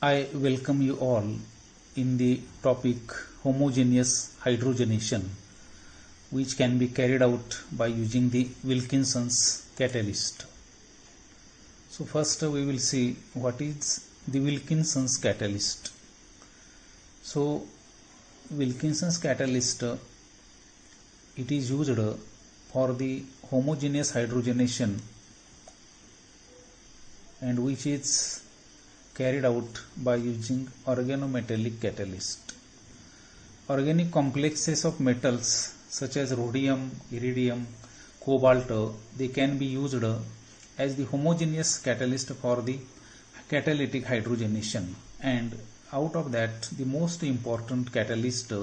I welcome you all in the topic homogeneous hydrogenation, which can be carried out by using the Wilkinson's catalyst. So first we will see what is the Wilkinson's catalyst. So Wilkinson's catalyst, it is used for the homogeneous hydrogenation and which is carried out by using organometallic catalyst. Organic complexes of metals such as rhodium, iridium, cobalt, they can be used as the homogeneous catalyst for the catalytic hydrogenation, and out of that the most important catalyst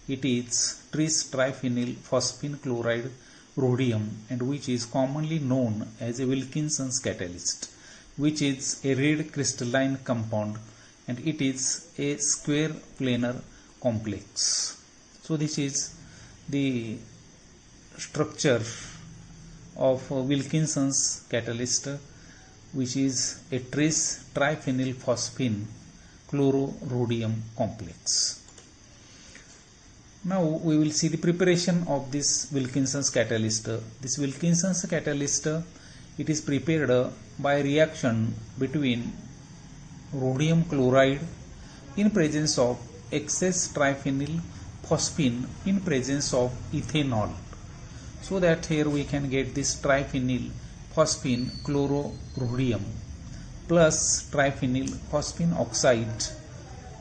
it is tris triphenyl phosphine chloride rhodium, and which is commonly known as a Wilkinson's catalyst, which is a red crystalline compound and it is a square planar complex. So this is the structure of Wilkinson's catalyst, which is a tris triphenyl phosphine chlororhodium complex. Now we will see the preparation of this Wilkinson's catalyst. This Wilkinson's catalyst, it is prepared by reaction between rhodium chloride in presence of excess triphenyl phosphine in presence of ethanol, so that here we can get this triphenyl phosphine chlororhodium plus triphenyl phosphine oxide.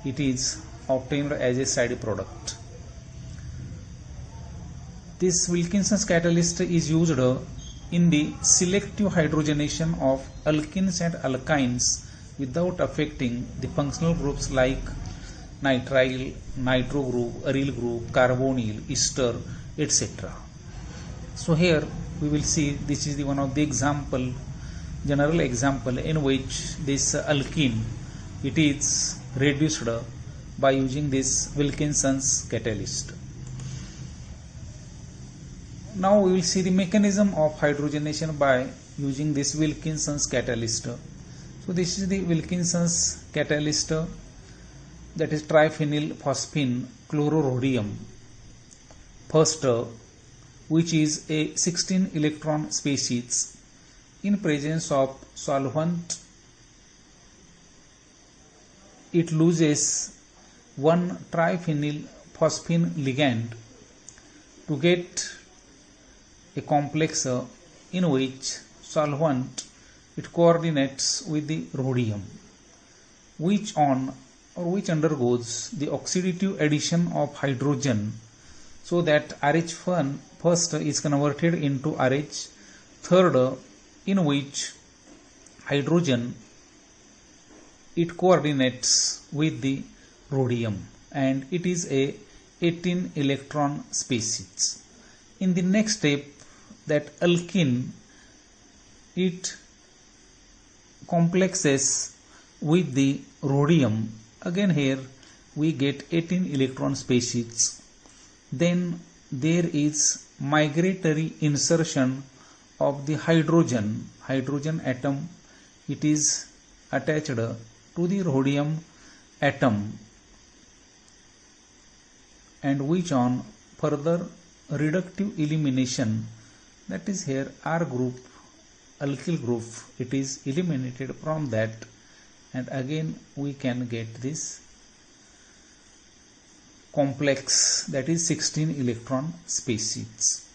It is obtained as a side product. This Wilkinson's catalyst is used in the selective hydrogenation of alkenes and alkynes without affecting the functional groups like nitrile, nitro group, aryl group, carbonyl, ester, etc. So here we will see this is the one of the general example in which this alkene it is reduced by using this Wilkinson's catalyst. Now we will see the mechanism of hydrogenation by using this Wilkinson's catalyst. So this is the Wilkinson's catalyst, that is triphenyl phosphine chlororhodium. First, which is a 16 electron species in presence of solvent, it loses one triphenyl phosphine ligand to get a complex in which solvent it coordinates with the rhodium, which undergoes the oxidative addition of hydrogen, so that RH1 first is converted into RH, third in which hydrogen it coordinates with the rhodium, and it is a 18 electron species. In the next step, that alkene it complexes with the rhodium. Again here we get 18 electron species. Then there is migratory insertion of the hydrogen atom. It is attached to the rhodium atom, and which on further reductive elimination, that is here R group, alkyl group, it is eliminated from that, and again we can get this complex, that is 16 electron species,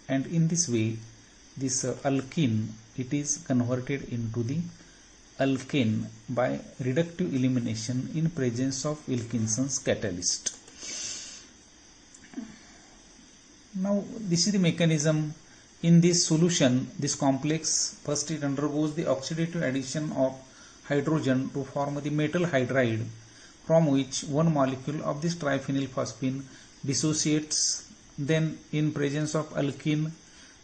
and in this way this alkene it is converted into the alkane by reductive elimination in presence of Wilkinson's catalyst. Now this is the mechanism. In this solution, this complex first it undergoes the oxidative addition of hydrogen to form the metal hydride, from which one molecule of this triphenyl phosphine dissociates. Then in presence of alkene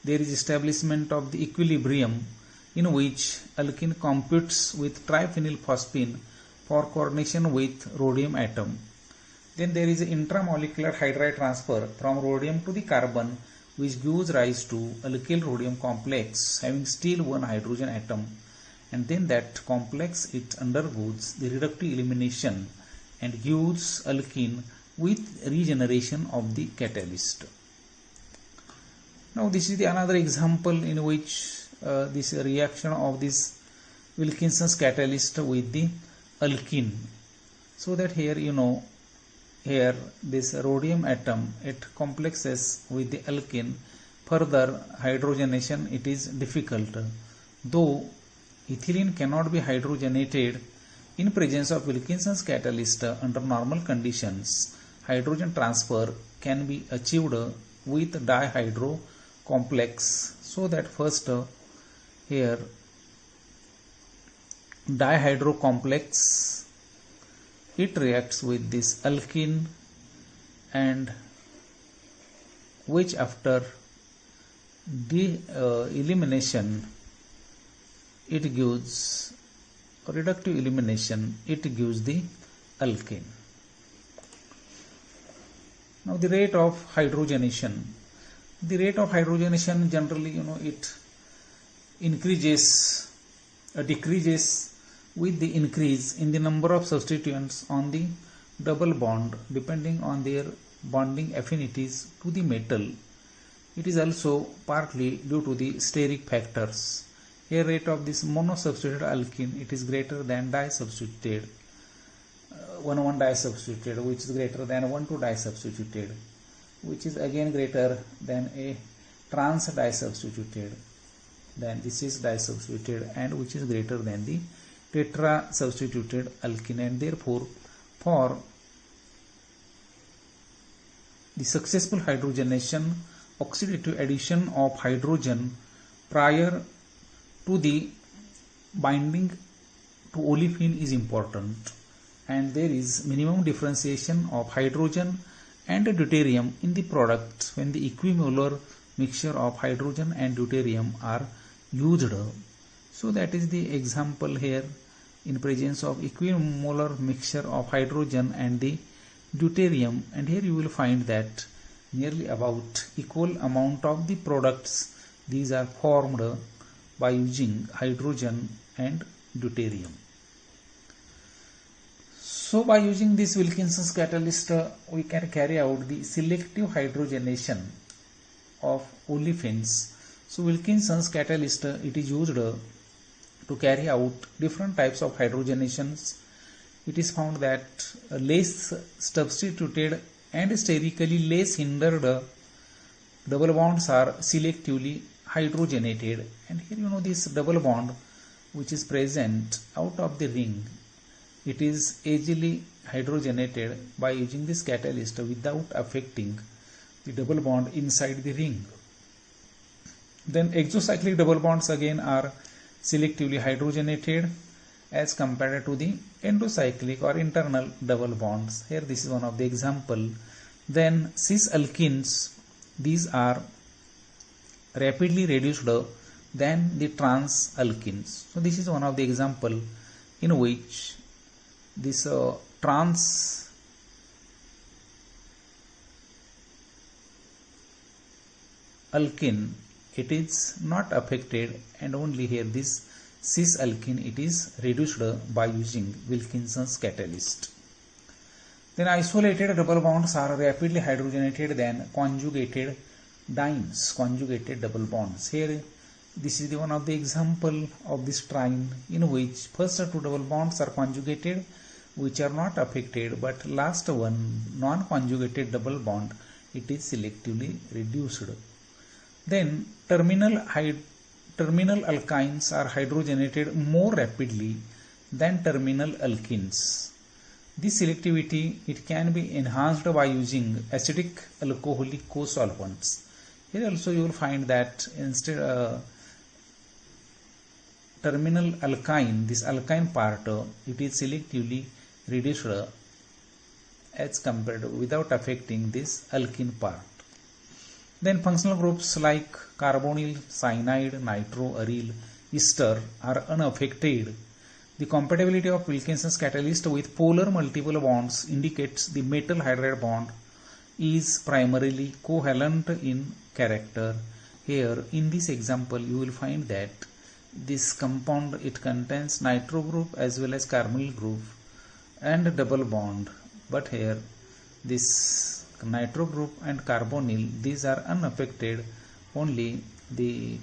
there is establishment of the equilibrium, in which alkene competes with triphenyl phosphine for coordination with rhodium atom. Then there is intramolecular hydride transfer from rhodium to the carbon, which gives rise to alkyl rhodium complex having still one hydrogen atom, and then that complex it undergoes the reductive elimination and gives alkene with regeneration of the catalyst. Now this is the another example in which this reaction of this Wilkinson's catalyst with the alkene. So that here here this rhodium atom it complexes with the alkene. Further hydrogenation it is difficult. Though ethylene cannot be hydrogenated in presence of Wilkinson's catalyst under normal conditions, hydrogen transfer can be achieved with dihydro complex. So that first here dihydro complex it reacts with this alkene, and which after elimination it gives reductive elimination, it gives the alkane. Now the rate of hydrogenation. The rate of hydrogenation generally it decreases with the increase in the number of substituents on the double bond depending on their bonding affinities to the metal. It is also partly due to the steric factors. Here rate of this monosubstituted alkene it is greater than disubstituted 1,1 disubstituted, which is greater than 1,2 disubstituted, which is again greater than a trans disubstituted, then this is disubstituted, and which is greater than the tetra substituted alkene. And therefore for the successful hydrogenation, oxidative addition of hydrogen prior to the binding to olefin is important, and there is minimum differentiation of hydrogen and deuterium in the product when the equimolar mixture of hydrogen and deuterium are used. So that is the example here in presence of equimolar mixture of hydrogen and the deuterium, and here you will find that nearly about equal amount of the products these are formed by using hydrogen and deuterium. So by using this Wilkinson's catalyst we can carry out the selective hydrogenation of olefins. So Wilkinson's catalyst it is used to carry out different types of hydrogenations. It is found that less substituted and sterically less hindered double bonds are selectively hydrogenated, and here this double bond which is present out of the ring, it is easily hydrogenated by using this catalyst without affecting the double bond inside the ring. Then exocyclic double bonds again are selectively hydrogenated as compared to the endocyclic or internal double bonds. Here this is one of the example. Then cis alkenes, these are rapidly reduced than the trans alkenes. So this is one of the example in which this trans alkene it is not affected, and only here this cis alkene it is reduced by using Wilkinson's catalyst. Then isolated double bonds are rapidly hydrogenated than conjugated dienes, conjugated double bonds. Here this is the one of the example of this trine in which first two double bonds are conjugated which are not affected, but last one non-conjugated double bond it is selectively reduced. Then terminal alkynes are hydrogenated more rapidly than terminal alkenes. This selectivity it can be enhanced by using acidic alcoholic co-solvents. Here also you will find that instead terminal alkyne, this alkyne part it is selectively reduced as compared without affecting this alkene part. Then functional groups like carbonyl, cyanide, nitroaryl, ester are unaffected. The compatibility of Wilkinson's catalyst with polar multiple bonds indicates the metal hydride bond is primarily covalent in character. Here in this example you will find that this compound, it contains nitro group as well as carbonyl group and double bond, but here this nitro group and carbonyl, these are unaffected, only the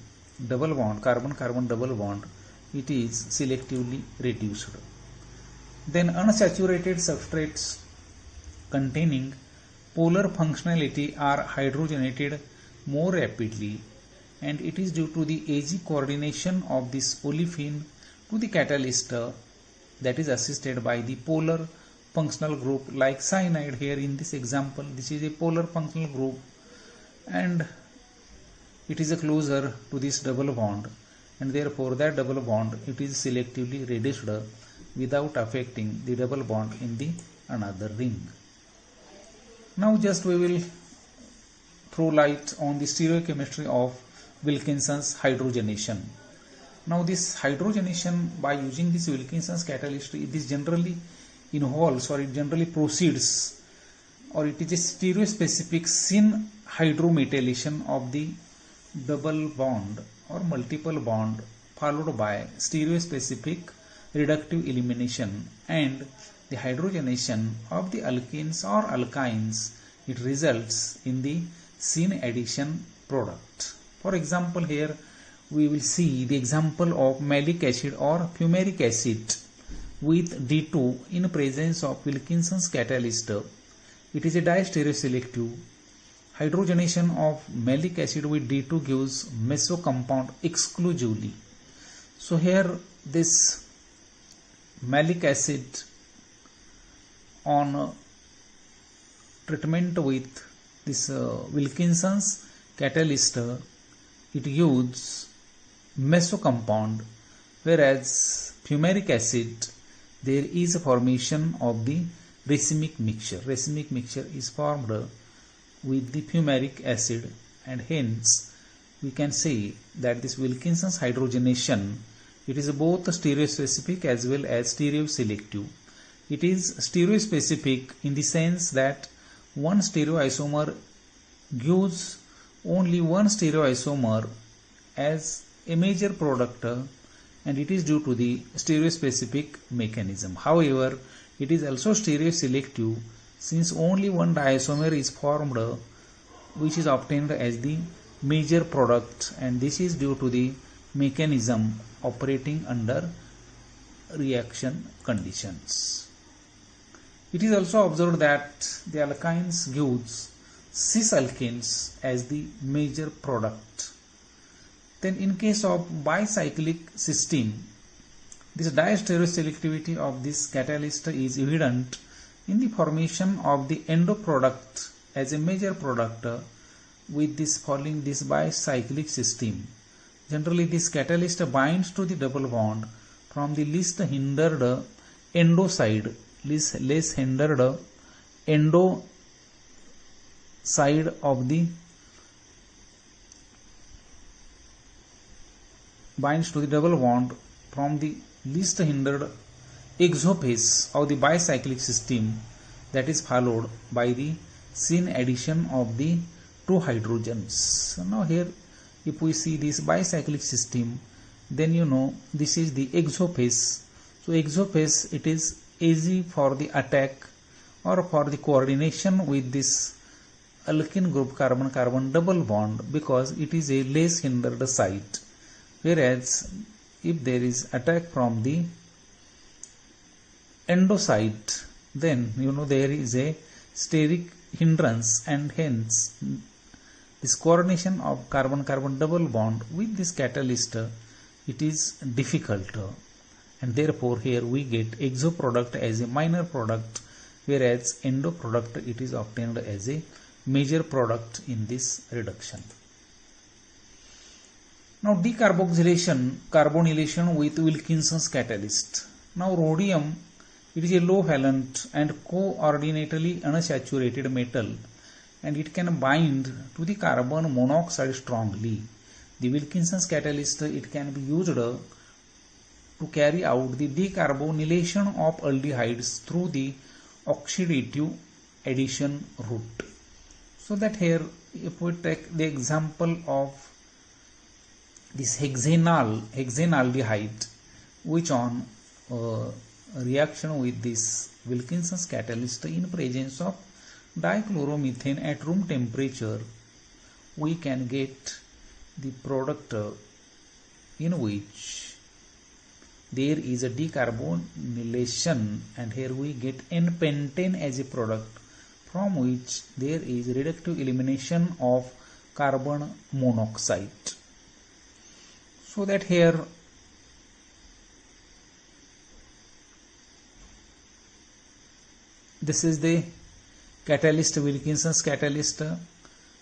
double bond, carbon-carbon double bond, it is selectively reduced. Then unsaturated substrates containing polar functionality are hydrogenated more rapidly, and it is due to the easy coordination of this olefin to the catalyst that is assisted by the polar functional group, like cyanide. Here in this example, this is a polar functional group and it is a closer to this double bond, and therefore that double bond, it is selectively reduced without affecting the double bond in the another ring. Now just we will throw light on the stereochemistry of Wilkinson's hydrogenation. Now this hydrogenation, by using this Wilkinson's catalyst, it is generally involves, or it generally proceeds, or it is a stereospecific syn hydrometallation of the double bond or multiple bond followed by stereospecific reductive elimination, and the hydrogenation of the alkenes or alkynes, it results in the syn addition product. For example, here we will see the example of malic acid or fumaric acid with D2 in presence of Wilkinson's catalyst. It is a distereoselective. Hydrogenation of malic acid with D2 gives meso compound exclusively. So here this malic acid on treatment with this Wilkinson's catalyst, it gives meso compound, whereas fumaric acid, there is a formation of the racemic mixture. Racemic mixture is formed with the fumaric acid, and hence we can say that this Wilkinson's hydrogenation, it is both stereospecific as well as stereoselective. It is stereospecific in the sense that one stereoisomer gives only one stereoisomer as a major product, and it is due to the stereospecific mechanism. However, it is also stereoselective since only one diisomer is formed which is obtained as the major product, and this is due to the mechanism operating under reaction conditions. It is also observed that the alkynes gives cis alkanes as the major product. Then in case of bicyclic system, this diastereoselectivity of this catalyst is evident in the formation of the endo product as a major product with this following this bicyclic system. Generally this catalyst binds to the double bond from the least hindered endo side, less hindered endo side of the binds to the double bond from the least hindered exophase of the bicyclic system, that is followed by the syn addition of the two hydrogens. So now here if we see this bicyclic system, then you know this is the exophase. So exophase, it is easy for the attack or for the coordination with this alkene group carbon-carbon double bond because it is a less hindered site. Whereas if there is attack from the endo site, then you know there is a steric hindrance, and hence this coordination of carbon-carbon double bond with this catalyst, it is difficult, and therefore here we get exo product as a minor product, whereas endo product, it is obtained as a major product in this reduction. Now decarboxylation, carbonylation with Wilkinson's catalyst. Now rhodium, it is a low valent and coordinately unsaturated metal, and it can bind to the carbon monoxide strongly. The Wilkinson's catalyst, it can be used to carry out the decarbonylation of aldehydes through the oxidative addition route. So that here if we take the example of this hexenaldehyde, which on reaction with this Wilkinson's catalyst in presence of dichloromethane at room temperature, we can get the product in which there is a decarbonylation, and here we get N-pentane as a product, from which there is reductive elimination of carbon monoxide. So that here this is the catalyst, Wilkinson's catalyst.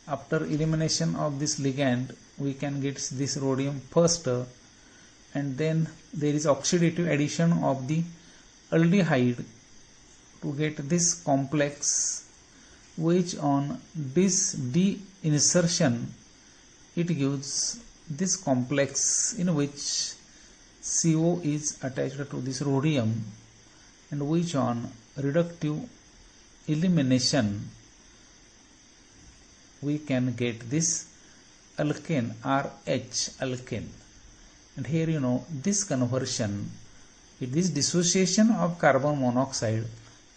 After elimination of this ligand, we can get this rhodium first, and then there is oxidative addition of the aldehyde to get this complex, which on this de-insertion it gives this complex in which CO is attached to this rhodium, and which on reductive elimination we can get this alkane, RH alkane. And here this conversion, this dissociation of carbon monoxide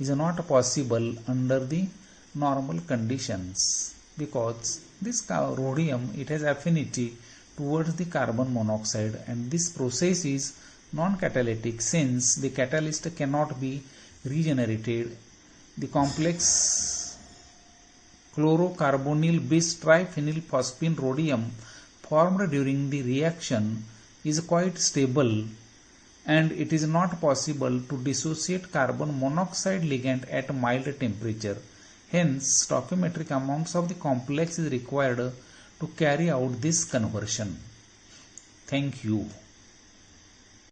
is not possible under the normal conditions, because this rhodium, it has affinity towards the carbon monoxide, and this process is non-catalytic since the catalyst cannot be regenerated. The complex chlorocarbonyl bis triphenylphosphine rhodium formed during the reaction is quite stable, and it is not possible to dissociate carbon monoxide ligand at mild temperature. Hence, stoichiometric amounts of the complex is required to carry out this conversion. Thank you.